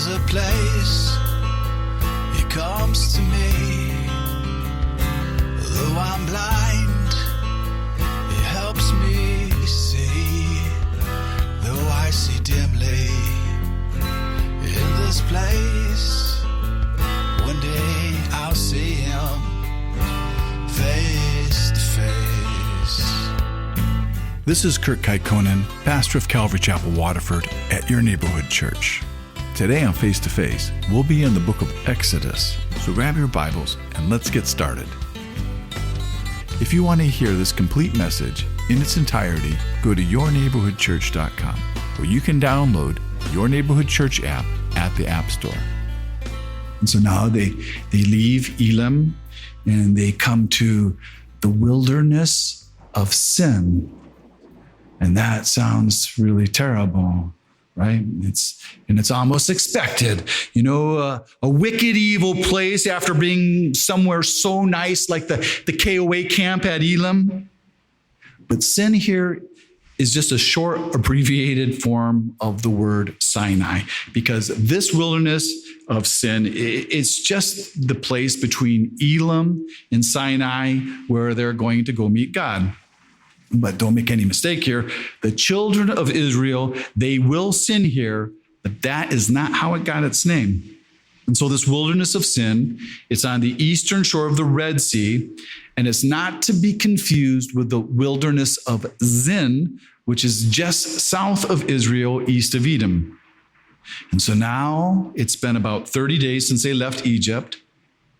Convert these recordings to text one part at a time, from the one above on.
There's a place He comes to me. Though I'm blind, He helps me see. Though I see dimly in this place, one day I'll see Him face to face. This is Kurt Kaikkonen, pastor of Calvary Chapel, Waterford, at your neighborhood church. Today on Face to Face, we'll be in the book of Exodus. So grab your Bibles and let's get started. If you want to hear this complete message in its entirety, go to yourneighborhoodchurch.com, where you can download Your Neighborhood Church app at the App Store. And so now they leave Elim and they come to the wilderness of Sin. And that sounds really terrible, right? It's almost expected. You know, a wicked, evil place after being somewhere so nice like the KOA camp at Elim. But Sin here is just a short, abbreviated form of the word Sinai, because this wilderness of Sin, it's just the place between Elim and Sinai where they're going to go meet God. But don't make any mistake here. The children of Israel, they will sin here, but that is not how it got its name. And so this wilderness of Sin, it's on the eastern shore of the Red Sea, and it's not to be confused with the wilderness of Zin, which is just south of Israel, east of Edom. And so now it's been about 30 days since they left Egypt,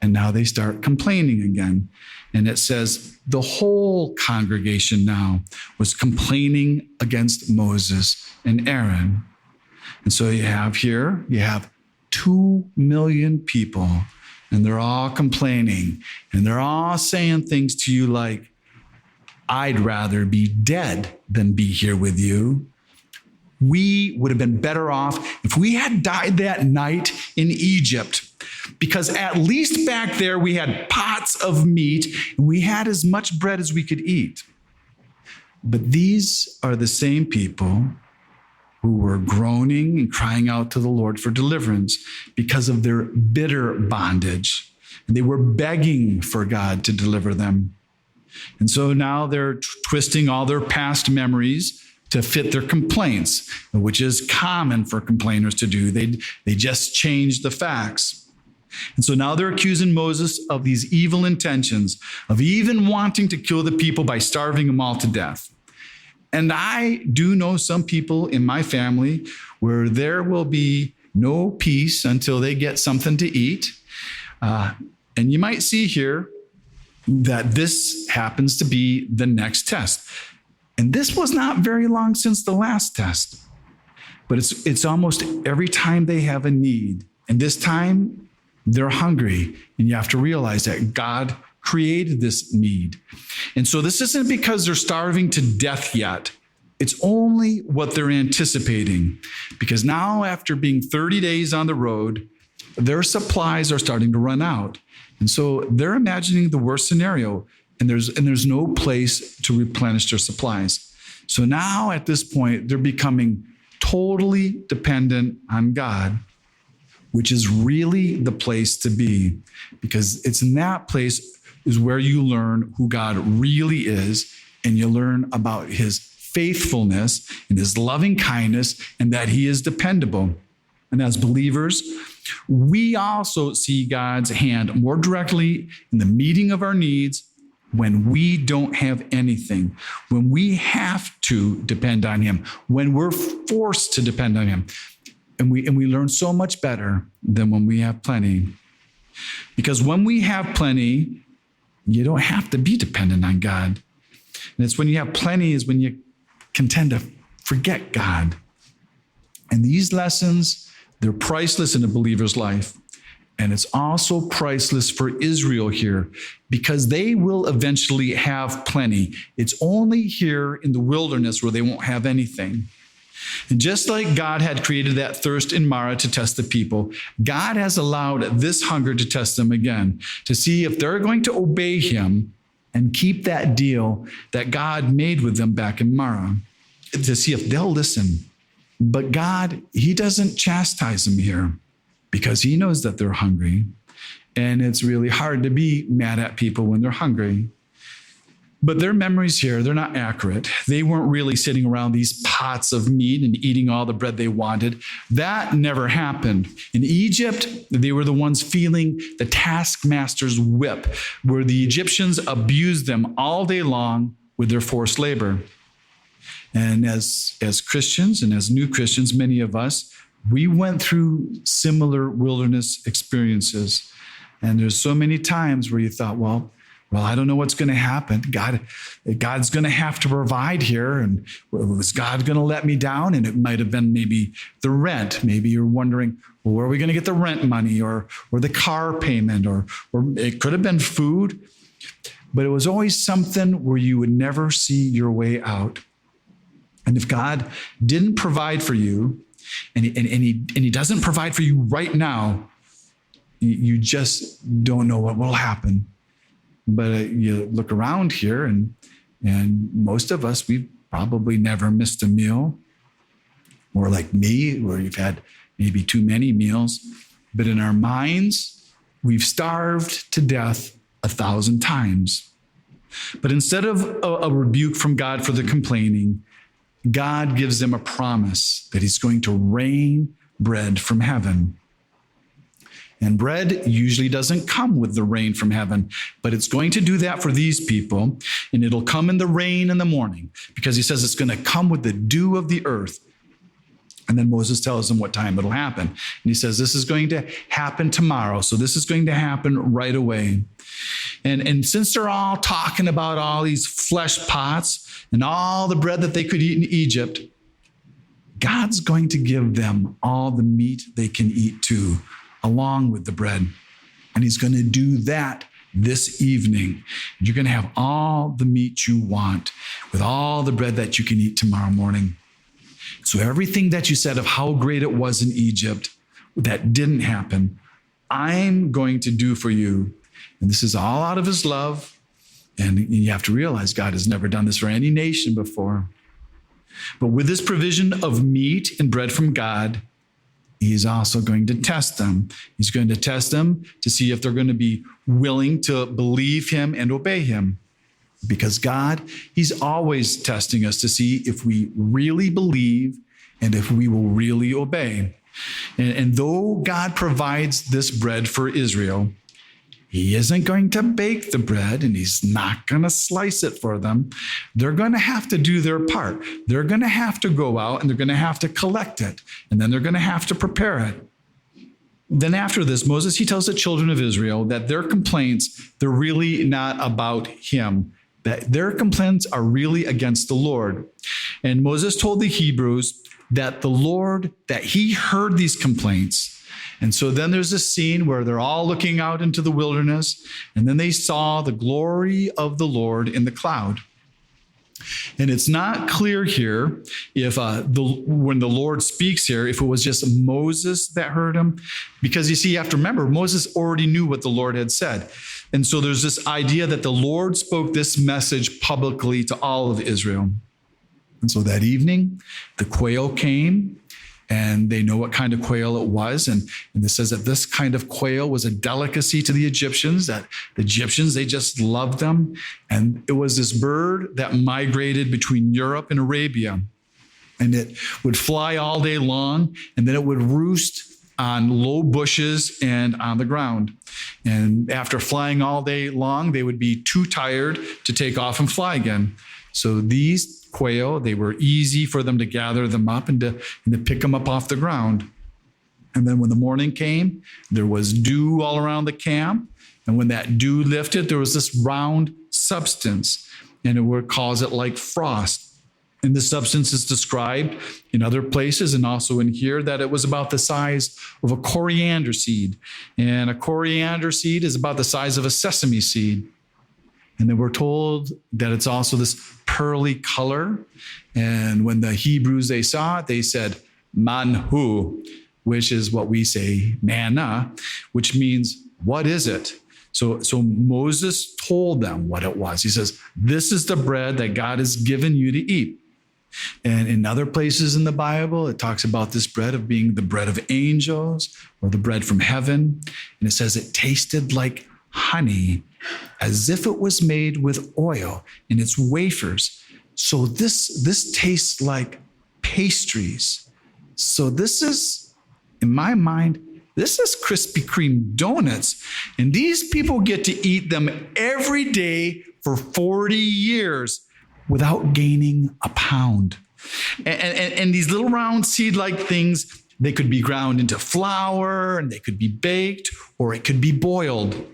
and now they start complaining again. And it says the whole congregation now was complaining against Moses and Aaron. And so you have 2 million people, and they're all complaining, and they're all saying things to you like, I'd rather be dead than be here with you. We would have been better off if we had died that night in Egypt, because at least back there we had pots of meat and we had as much bread as we could eat. But these are the same people who were groaning and crying out to the Lord for deliverance because of their bitter bondage. And they were begging for God to deliver them. And so now they're twisting all their past memories to fit their complaints, which is common for complainers to do. They just change the facts. And so now they're accusing Moses of these evil intentions, of even wanting to kill the people by starving them all to death. And I do know some people in my family where there will be no peace until they get something to eat. And you might see here that this happens to be the next test. And this was not very long since the last test, but it's almost every time they have a need. And this time they're hungry, and you have to realize that God created this need. And so this isn't because they're starving to death yet. It's only what they're anticipating, because now after being 30 days on the road, their supplies are starting to run out. And so they're imagining the worst scenario, and there's no place to replenish their supplies. So now at this point, they're becoming totally dependent on God, which is really the place to be, because it's in that place is where you learn who God really is, and you learn about His faithfulness and His loving kindness, and that He is dependable. And as believers, we also see God's hand more directly in the meeting of our needs when we don't have anything, when we have to depend on Him, when we're forced to depend on Him. And we learn so much better than when we have plenty. Because when we have plenty, you don't have to be dependent on God. And it's when you have plenty is when you can tend to forget God. And these lessons, they're priceless in a believer's life. And it's also priceless for Israel here, because they will eventually have plenty. It's only here in the wilderness where they won't have anything. And just like God had created that thirst in Marah to test the people, God has allowed this hunger to test them again, to see if they're going to obey Him and keep that deal that God made with them back in Marah, to see if they'll listen. But God, He doesn't chastise them here. because he knows that they're hungry. And it's really hard to be mad at people when they're hungry. But their memories here, they're not accurate. They weren't really sitting around these pots of meat and eating all the bread they wanted. That never happened. In Egypt, they were the ones feeling the taskmaster's whip, where the Egyptians abused them all day long with their forced labor. And as Christians and as new Christians, many of us, we went through similar wilderness experiences. And there's so many times where you thought, well, I don't know what's going to happen. God's going to have to provide here. And is God going to let me down? And it might have been maybe the rent. Maybe you're wondering, well, where are we going to get the rent money or the car payment? Or it could have been food. But it was always something where you would never see your way out. And if God didn't provide for you, and he doesn't provide for you right now, you just don't know what will happen. But you look around here, and most of us, we've probably never missed a meal. Or like me, where you've had maybe too many meals. But in our minds, we've starved to death 1,000 times. But instead of a rebuke from God for the complaining, God gives them a promise that he's going to rain bread from heaven. And bread usually doesn't come with the rain from heaven, but it's going to do that for these people. And it'll come in the rain in the morning, because he says it's going to come with the dew of the earth. And then Moses tells them what time it'll happen. And he says, this is going to happen tomorrow. So this is going to happen right away. And since they're all talking about all these flesh pots and all the bread that they could eat in Egypt, God's going to give them all the meat they can eat too, along with the bread. And he's going to do that this evening. You're going to have all the meat you want with all the bread that you can eat tomorrow morning. So everything that you said of how great it was in Egypt, that didn't happen, I'm going to do for you. And this is all out of his love. And you have to realize God has never done this for any nation before. But with this provision of meat and bread from God, he's also going to test them. He's going to test them to see if they're going to be willing to believe him and obey him. Because God, he's always testing us to see if we really believe and if we will really obey. And though God provides this bread for Israel, he isn't going to bake the bread and he's not going to slice it for them. They're going to have to do their part. They're going to have to go out and they're going to have to collect it. And then they're going to have to prepare it. Then after this, Moses, he tells the children of Israel that their complaints, they're really not about him, that their complaints are really against the Lord. And Moses told the Hebrews that the Lord, that he heard these complaints. And so then there's a scene where they're all looking out into the wilderness, and then they saw the glory of the Lord in the cloud. And it's not clear here if when the Lord speaks here, if it was just Moses that heard him, because you see, you have to remember, Moses already knew what the Lord had said. And so there's this idea that the Lord spoke this message publicly to all of Israel. And so that evening, the quail came, and they know what kind of quail it was. And it says that this kind of quail was a delicacy to the Egyptians, that the Egyptians, they just loved them. And it was this bird that migrated between Europe and Arabia. And it would fly all day long, and then it would roost on low bushes and on the ground. And after flying all day long, they would be too tired to take off and fly again. So these quail, they were easy for them to gather them up and to pick them up off the ground. And then when the morning came, there was dew all around the camp. And when that dew lifted, there was this round substance, and it would cause it like frost. And the substance is described in other places and also in here that it was about the size of a coriander seed. And a coriander seed is about the size of a sesame seed. And then we're told that it's also this pearly color. And when the Hebrews, they saw it, they said, manhu, which is what we say, manna, which means, what is it? So Moses told them what it was. He says, this is the bread that God has given you to eat. And in other places in the Bible, it talks about this bread of being the bread of angels or the bread from heaven. And it says it tasted like honey, as if it was made with oil in its wafers. So this tastes like pastries. So this is, in my mind, this is Krispy Kreme donuts. And these people get to eat them every day for 40 years without gaining a pound. And these little round seed-like things, they could be ground into flour, and they could be baked, or it could be boiled.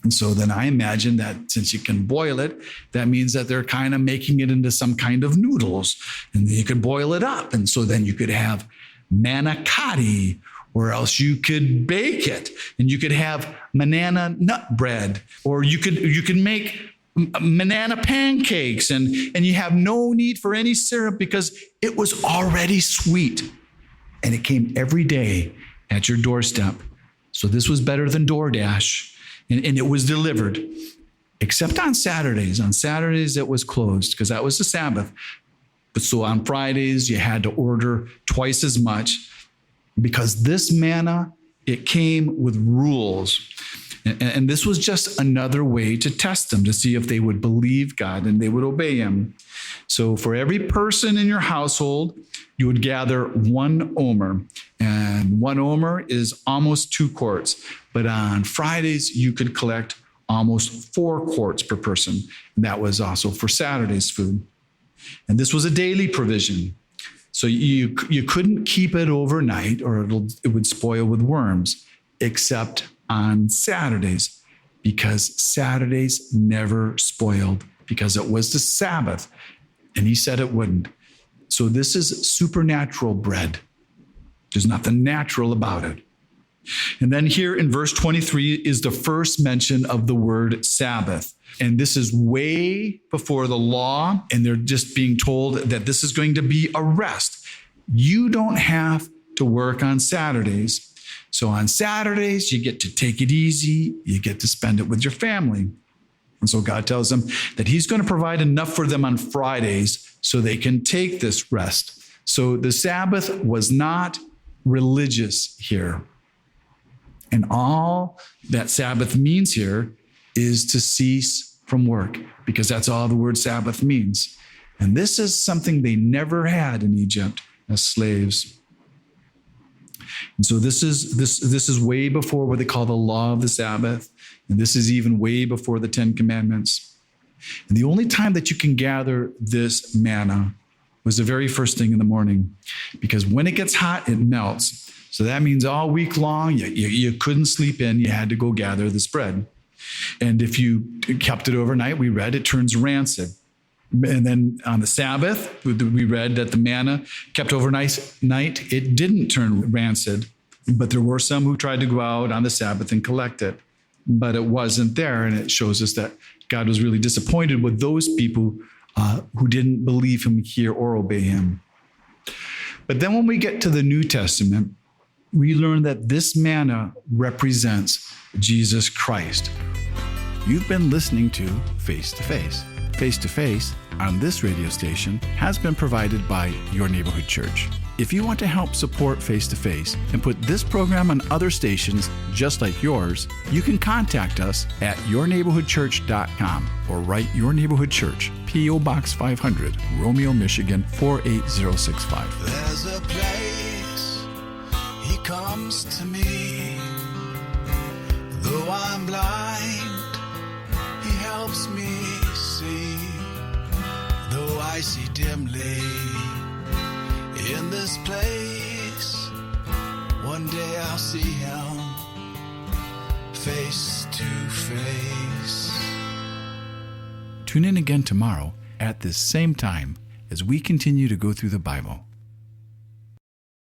And so then I imagine that since you can boil it, that means that they're kind of making it into some kind of noodles. And you could boil it up. And so then you could have manicotti, or else you could bake it. And you could have banana nut bread, or you could make banana pancakes, and you have no need for any syrup because it was already sweet. And it came every day at your doorstep. So this was better than DoorDash. And it was delivered, except on Saturdays. On Saturdays, it was closed because that was the Sabbath. But so on Fridays, you had to order twice as much because this manna, it came with rules. And this was just another way to test them, to see if they would believe God and they would obey him. So for every person in your household, you would gather 1 omer. And 1 omer is almost 2 quarts. But on Fridays, you could collect almost 4 quarts per person. And that was also for Saturday's food. And this was a daily provision. So you couldn't keep it overnight or it would spoil with worms, except on Saturdays, because Saturdays never spoiled, because it was the Sabbath. And he said it wouldn't. So this is supernatural bread. There's nothing natural about it. And then here in verse 23 is the first mention of the word Sabbath. And this is way before the law. And they're just being told that this is going to be a rest. You don't have to work on Saturdays. So on Saturdays, you get to take it easy. You get to spend it with your family. And so God tells them that he's going to provide enough for them on Fridays so they can take this rest. So the Sabbath was not religious here. And all that Sabbath means here is to cease from work, because that's all the word Sabbath means. And this is something they never had in Egypt as slaves. And so this is way before what they call the law of the Sabbath. And this is even way before the 10 Commandments. And the only time that you can gather this manna was the very first thing in the morning, because when it gets hot, it melts. So that means all week long, you couldn't sleep in. You had to go gather this bread. And if you kept it overnight, we read it turns rancid. And then on the Sabbath, we read that the manna kept overnight, it didn't turn rancid. But there were some who tried to go out on the Sabbath and collect it. But it wasn't there. And it shows us that God was really disappointed with those people who didn't believe him, hear, or obey him. But then when we get to the New Testament, we learn that this manna represents Jesus Christ. You've been listening to Face to Face. Face to Face on this radio station has been provided by Your Neighborhood Church. If you want to help support Face to Face and put this program on other stations just like yours, you can contact us at yourneighborhoodchurch.com or write Your Neighborhood Church, P.O. Box 500, Romeo, Michigan 48065. There's a place he comes to me. Though I'm blind, he helps me see. Though I see dimly in this place, one day I'll see him face to face. Tune in again tomorrow at this same time as we continue to go through the Bible.